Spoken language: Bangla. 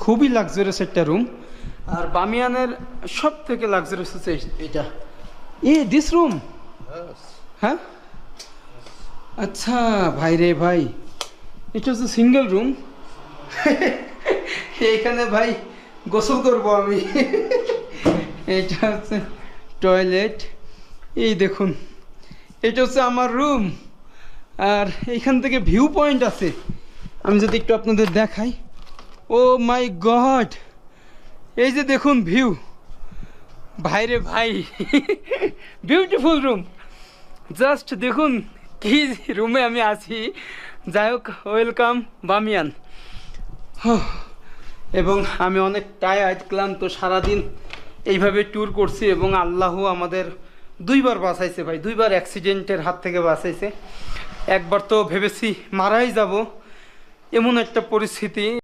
খুবই লাক্সারিয়াস একটা রুম। আর বামিয়ানের সব থেকে লাক্সারিয়াস হচ্ছে এটা। This room? হ্যাঁ, আচ্ছা ভাই রে ভাই, এটা হচ্ছে সিঙ্গেল রুম। এইখানে ভাই গোসল করবো আমি। এটা হচ্ছে টয়লেট। এই দেখুন, এটা হচ্ছে আমার রুম। আর এইখান থেকে ভিউ পয়েন্ট আছে, আমি যদি একটু আপনাদের দেখাই। ও মাই গড, এই যে দেখুন ভিউ, ভাইরে ভাই। বিউটিফুল রুম, জাস্ট দেখুন কি রুমে আমি আছি। যাই হোক, ওয়েলকাম বামিয়ান। এবং আমি অনেক টায়ার্ড, ক্লান্ত, সারাদিন এইভাবে ট্যুর করছি এবং আল্লাহ আমাদের দুইবার বাঁচাইছে ভাই, দুইবার অ্যাক্সিডেন্টের হাত থেকে বাঁচাইছে। একবার তো ভেবেছি মারাই যাব, এমন একটা পরিস্থিতি।